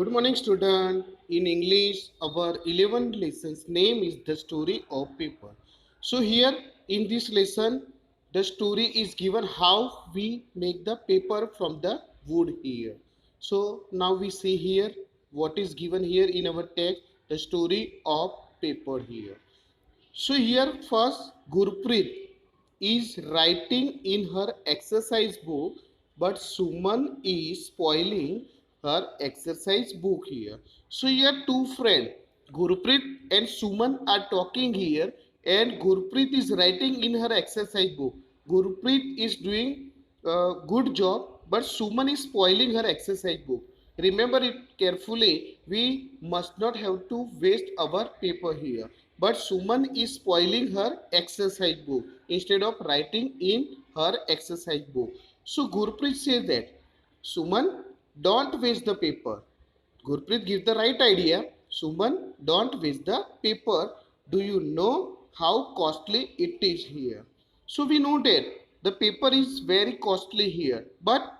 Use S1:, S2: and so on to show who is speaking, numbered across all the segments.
S1: Good morning, student. In English, our 11th lesson's name is The Story of Paper. So here in this lesson, the story is given how we make the paper from the wood here. So now we see here what is given here in our text, the story of paper here. So here first Gurpreet is writing in her exercise book, but Suman is spoiling her exercise book here. So here two friends, Gurpreet and Suman are talking here, and Gurpreet is writing in her exercise book. Gurpreet is doing a good job, but Suman is spoiling her exercise book. Remember it carefully. We must not have to waste our paper here. But Suman is spoiling her exercise book instead of writing in her exercise book. So Gurpreet says that Suman, don't waste the paper. Gurpreet gives the right idea. Suman, don't waste the paper. Do you know how costly it is here? So we know that the paper is very costly here, but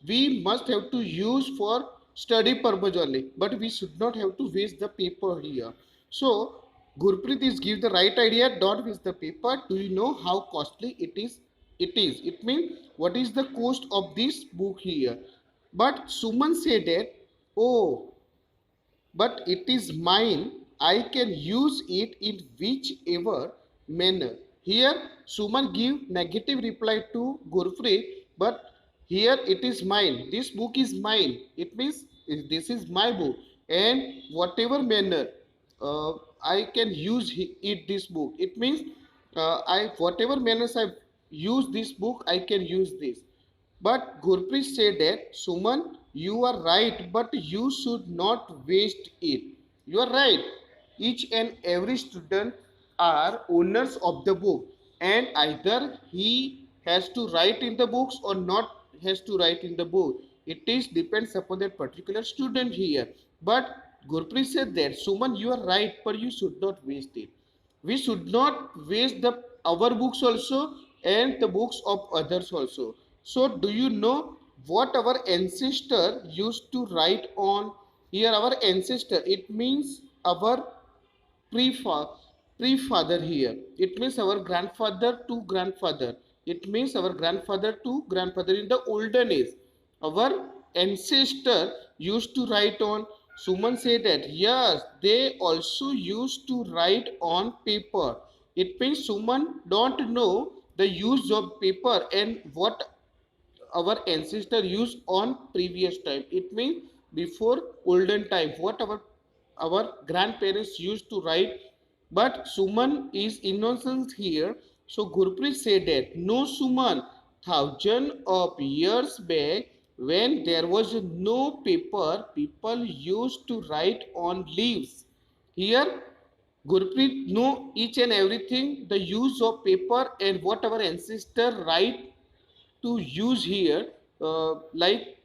S1: we must have to use for study purpose only, but we should not have to waste the paper here. So Gurpreet is give the right idea. Don't waste the paper. Do you know how costly it is? It means what is the cost of this book here? But Suman said that, oh, but it is mine. I can use it in whichever manner. Here, Suman give negative reply to Gurpreet, but here it is mine. This book is mine. It means this is my book, and whatever manner I can use it this book. It means I whatever manners I use this book, I can use this. But Gurpreet said that, Suman, you are right, but you should not waste it. You are right. Each and every student are owners of the book, and either he has to write in the books or not has to write in the book. It is depends upon that particular student here. But Gurpreet said that, Suman, you are right, but you should not waste it. We should not waste the our books also and the books of others also. So do you know what our ancestor used to write on here? Our ancestor, it means our pre-father here. It means our grandfather to grandfather. It means our grandfather to grandfather in the olden age. Our ancestor used to write on. Suman said that yes, they also used to write on paper. It means Suman don't know the use of paper and what our ancestor used on previous time. It means before olden time what our grandparents used to write. But Suman is innocent here. So Gurpreet said that, no, Suman, thousand of years back when there was no paper, people used to write on leaves. Here Gurpreet know each and everything, the use of paper and what our ancestor write to use here. Like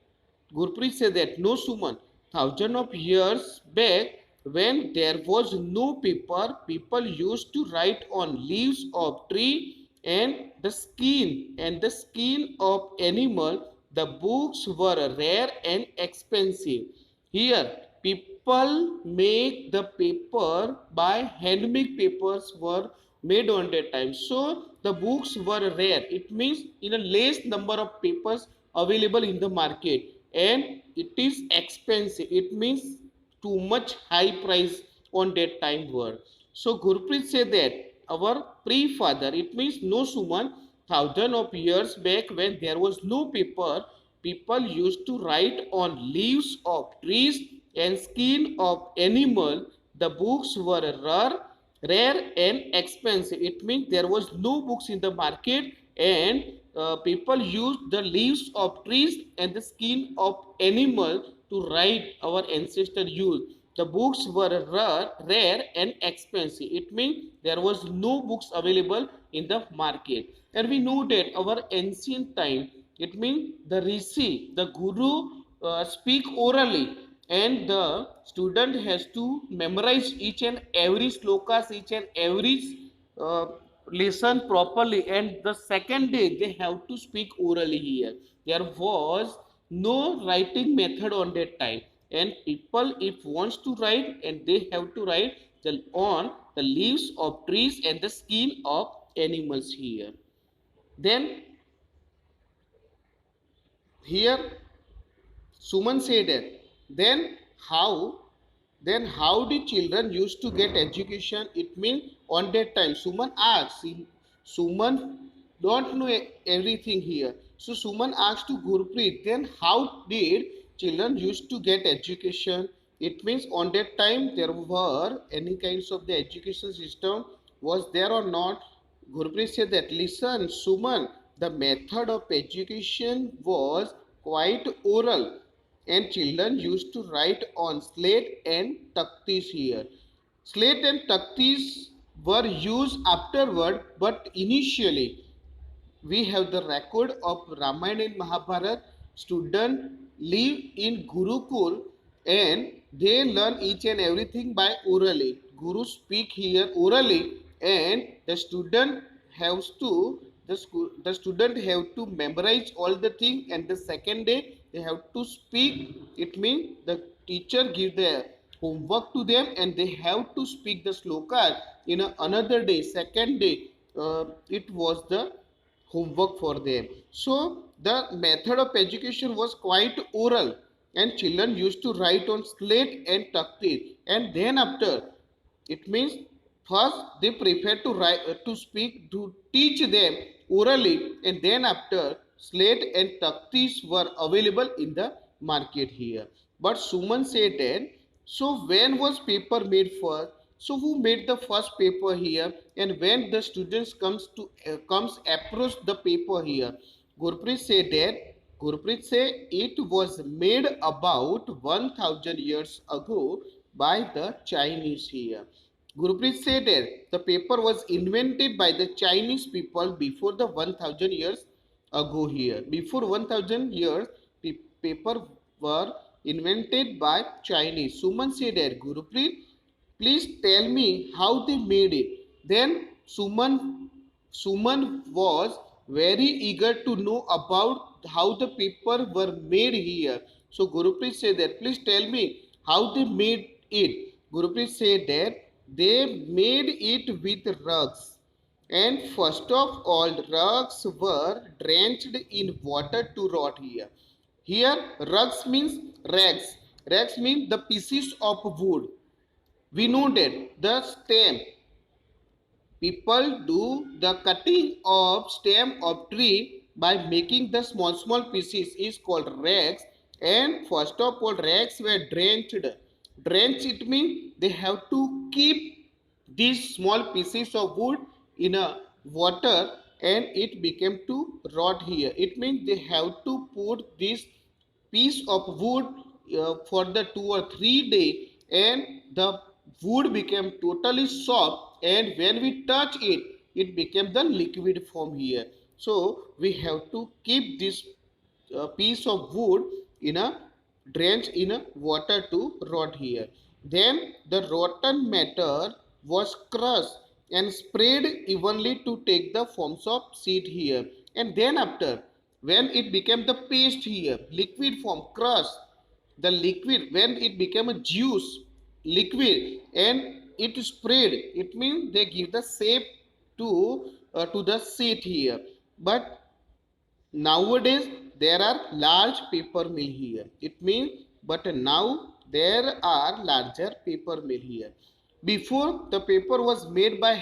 S1: Gurpreet said that, no, Suman, thousand of years back when there was no paper, people used to write on leaves of tree and the skin of animal. The books were rare and expensive. Here, people make the paper by handmade papers were made on that time. So the books were rare. It means in a less number of papers available in the market, and it is expensive. It means too much high price on that time were. So Gurpreet said that our pre-father, it means no, Suman, thousand of years back when there was no paper, people used to write on leaves of trees and skin of animal. The books were rare and expensive. It means there was no books in the market, and people used the leaves of trees and the skin of animal to write. Our ancestor used. The books were rare and expensive. It means there was no books available in the market. And we know that our ancient time, it means the rishi, the guru speak orally, and the student has to memorize each and every slokas, each and every uh, lesson properly, and the second day they have to speak orally here. There was no writing method on that time, and people if wants to write, and they have to write on the leaves of trees and the skin of animals here. Then here Suman said that how then how the children used to get education? It means on that time Suman asked. Suman don't know everything here. So Suman asked to Gurpreet, then how did children used to get education? It means on that time there were any kinds of the education system was there or not? Gurpreet said that listen Suman, the method of education was quite oral, and children used to write on slate and taktis here. Slate and taktis were used afterward, but initially we have the record of Ramayana and Mahabharata. Students live in Gurukul and they learn each and everything by orally. Guru speak here orally, and the student has to the student have to memorize all the thing, and the second day they have to speak. It means the teacher give the homework to them and they have to speak the sloka in another day. Second day it was the homework for them. So the method of education was quite oral, and children used to write on slate and taktir. And then after, it means first they prefer to write to speak to teach them orally, and then after slate and taktis were available in the market here. But Suman said that so when was paper made first? So who made the first paper here, and when the students comes approach the paper here? Gurpreet said that Gurpreet said it was made about 1000 years ago by the Chinese here. Gurpreet said that the paper was invented by the Chinese people before the 1000 years ago here. Before 1000 years, paper were invented by Chinese. Suman said that Gurpreet, please tell me how they made it. Then Suman was very eager to know about how the paper were made here. So Gurpreet said that please tell me how they made it. Gurpreet said that they made it with rugs. And first of all, rugs were drenched in water to rot here. Here, rugs means rags. Rags means the pieces of wood. We know that the stem, people do the cutting of stem of tree by making the small pieces is called rags. And first of all, rags were drenched. Drench it means they have to keep these small pieces of wood in a water, and it became to rot here. It means they have to put this piece of wood for the 2 or 3 days, and the wood became totally soft, and when we touch it, it became the liquid form here. So we have to keep this piece of wood in a drenched in a water to rot here. Then the rotten matter was crushed and spread evenly to take the forms of seed here. And then after, when it became the paste here, liquid form, crushed, the liquid, when it became a juice, liquid, and it spread, it means they give the shape to the seed here. But nowadays there are large paper mill here. It means, but now there are larger paper mill here. Before the paper was made by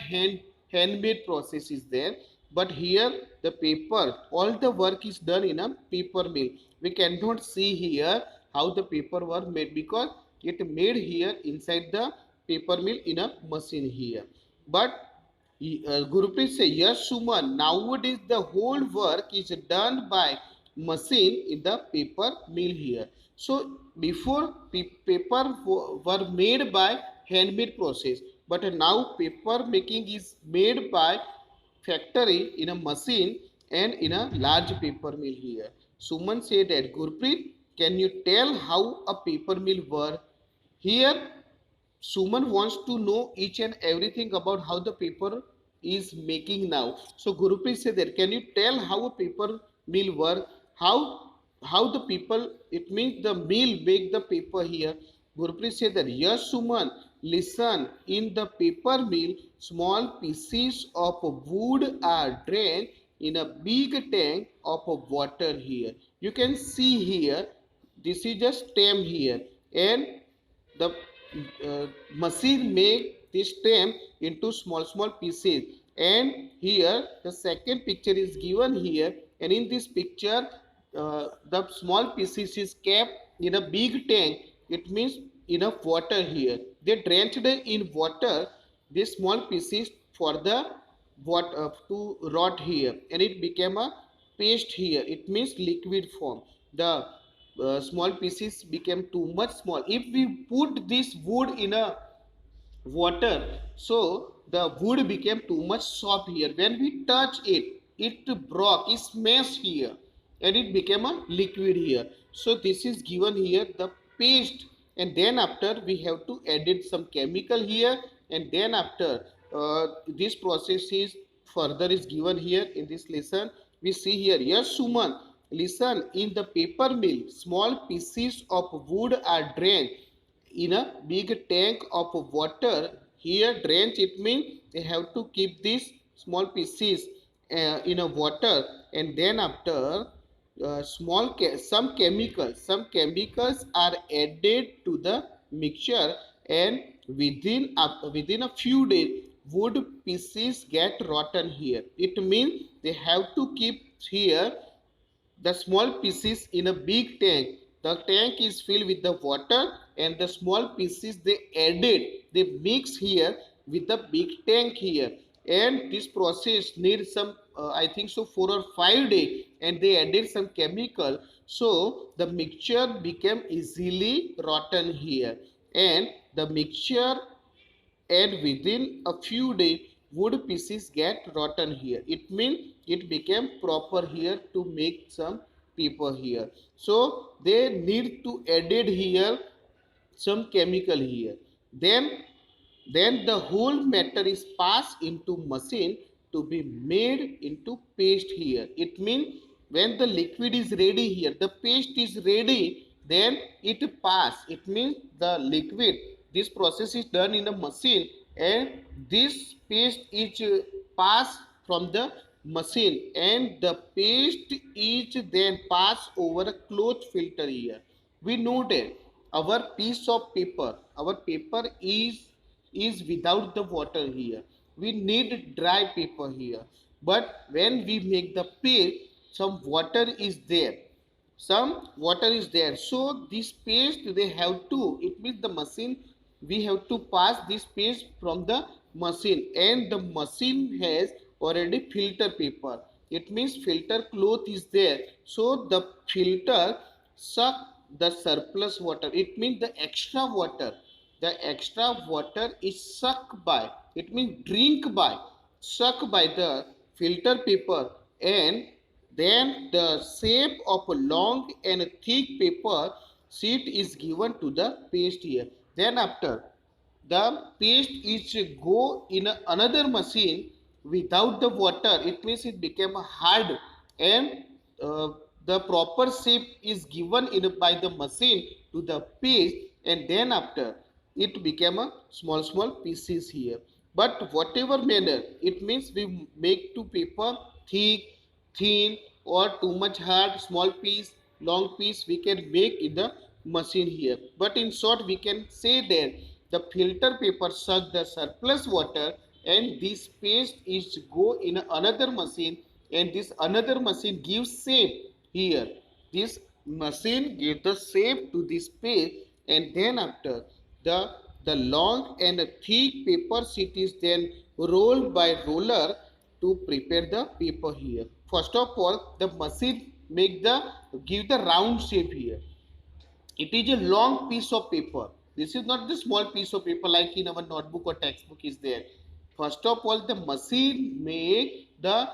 S1: handmade process is there, but here the paper, all the work is done in a paper mill. We cannot see here how the paper were made because it made here inside the paper mill in a machine here. But Gurpreet say, yes, Suman, nowadays the whole work is done by machine in the paper mill here. So before paper were made by handmade process, but now paper making is made by factory in a machine and in a large paper mill here. Suman said that Gurpreet, can you tell how a paper mill work? Here Suman wants to know each and everything about how the paper is making now. So Gurpreet said that, can you tell how a paper mill work? How how the people, it means the mill make the paper here. Gurpreet said that, yes, Suman, listen, in the paper mill, small pieces of wood are drained in a big tank of water here. You can see here, this is a stem here, and the machine make this stem into small pieces. And here the second picture is given here, and in this picture the small pieces is kept in a big tank. It means enough water here, they drenched in water these small pieces for the what to rot here, and it became a paste here. It means liquid form. The small pieces became too much small. If we put this wood in a water, so the wood became too much soft here. When we touch it, it broke, it smashed here, and it became a liquid here. So this is given here the paste, and then after we have to edit some chemical here, and then after this process is further is given here in this lesson. We see here, yes, Suman, listen, in the paper mill small pieces of wood are drained in a big tank of water. Here drench, it means they have to keep these small pieces in a water, and then after some chemicals are added to the mixture, and within a few days wood pieces get rotten here. It means they have to keep here the small pieces in a big tank. The tank is filled with the water, and the small pieces they added, they mix here with the big tank here. And this process needs some I think so 4 or 5 days, and they added some chemical, so the mixture became easily rotten here. And the mixture, and within a few days wood pieces get rotten here. It means it became proper here to make some paper here. So they need to added here some chemical here. Then then the whole matter is passed into machine to be made into paste here. It means when the liquid is ready here, the paste is ready, then it pass. It means the liquid, this process is done in a machine, and this paste is passed from the machine, and the paste is then passed over a cloth filter here. We know that our piece of paper, our paper is without the water here. We need dry paper here, but when we make the paste, some water is there, some water is there. So this paste they have to, it means the machine, we have to pass this paste from the machine, and the machine has already filter paper. It means filter cloth is there, so the filter suck the surplus water. It means the extra water, the extra water is sucked by, it means drink by, sucked by the filter paper. And then the shape of a long and thick paper sheet is given to the paste here. Then after the paste is go in another machine without the water, it means it became hard, and the proper shape is given by the machine to the paste, and then after it became a small pieces here. But whatever manner, it means we make to paper thick, thin, or too much hard, small piece, long piece, we can make in the machine here. But in short we can say that the filter paper suck the surplus water, and this paste is go in another machine, and this another machine gives shape here. This machine gives the shape to this paste, and then after the long and thick paper sheet is then rolled by roller to prepare the paper here. First of all, the machine make the give the round shape here. It is a long piece of paper. This is not the small piece of paper like in our notebook or textbook is there. First of all, the machine make the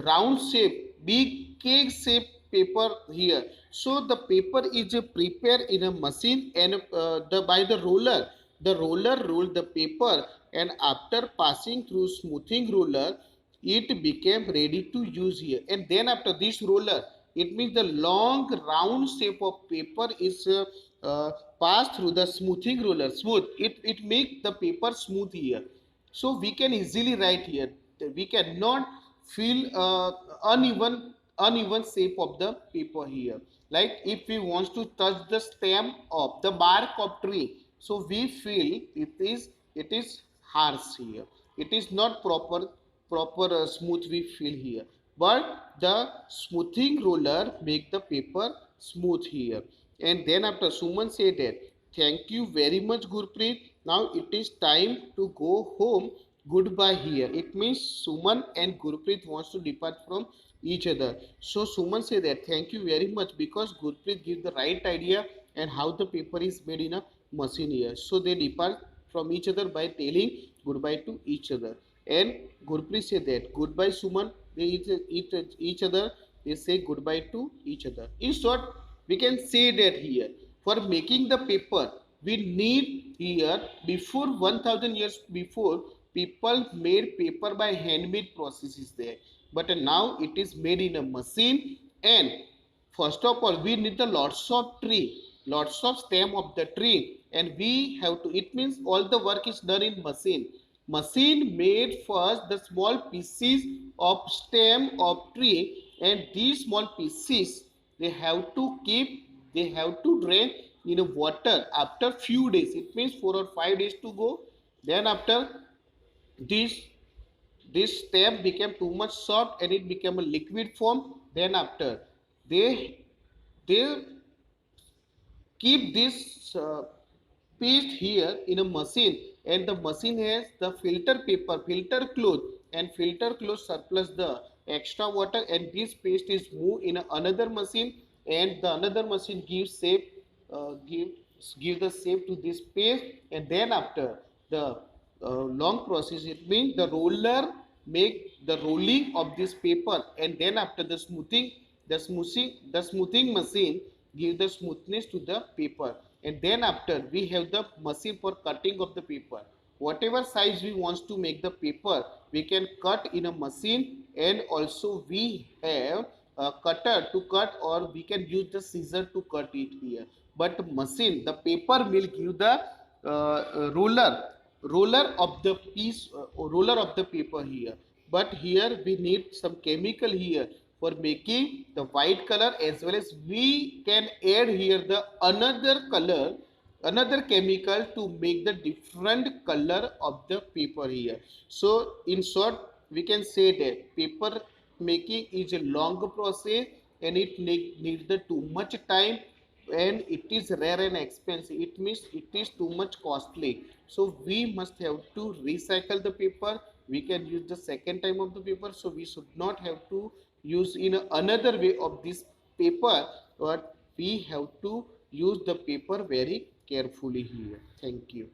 S1: round shape, big cake shape paper here. So the paper is prepared in a machine, and by the roller. The roller roll the paper, and after passing through smoothing roller, it became ready to use here. And then after this roller, it means the long round shape of paper is passed through the smoothing roller. Smooth, it make the paper smooth here. So we can easily write here. We cannot feel uneven shape of the paper here. Like if we want to touch the stem of the bark of tree, so we feel it is harsh here. It is not proper smooth we feel here. But the smoothing roller make the paper smooth here. And then after Suman said that, thank you very much Gurpreet. Now it is time to go home. Goodbye here. It means Suman and Gurpreet wants to depart from each other. So Suman said that thank you very much because Gurpreet give the right idea and how the paper is made in a machine here. So they depart from each other by telling goodbye to each other. And Gurpreet said that goodbye Suman. They each other. They say goodbye to each other. In short, we can say that here for making the paper we need here before 1000 years before people made paper by handmade processes there, but now it is made in a machine. And first of all we need the lots of stem of the tree, and we have to, it means all the work is done in machine made first the small pieces of stem of tree, and these small pieces they have to keep, they have to drain in water after few days. It means 4 or 5 days to go. Then after this this stem became too much soft and it became a liquid form. Then after they keep this paste here in a machine, and the machine has the filter paper, filter cloth, and filter cloth surplus the extra water, and this paste is moved in another machine, and the another machine gives shape, give the shape to this paste. And then after the long process, it means the roller make the rolling of this paper, and then after the smoothing machine give the smoothness to the paper. And then after we have the machine for cutting of the paper. Whatever size we want to make the paper we can cut in a machine, and also we have a cutter to cut, or we can use the scissor to cut it here. But machine, the paper will give the roller of the piece, roller of the paper here. But here we need some chemical here for making the white color, as well as we can add here the another color, another chemical to make the different color of the paper here. So in short we can say that paper making is a long process, and it needs the too much time, and it is rare and expensive. It means it is too much costly. So we must have to recycle the paper. We can use the second time of the paper, so we should not have to use in another way of this paper, but we have to use the paper very carefully here. Thank you.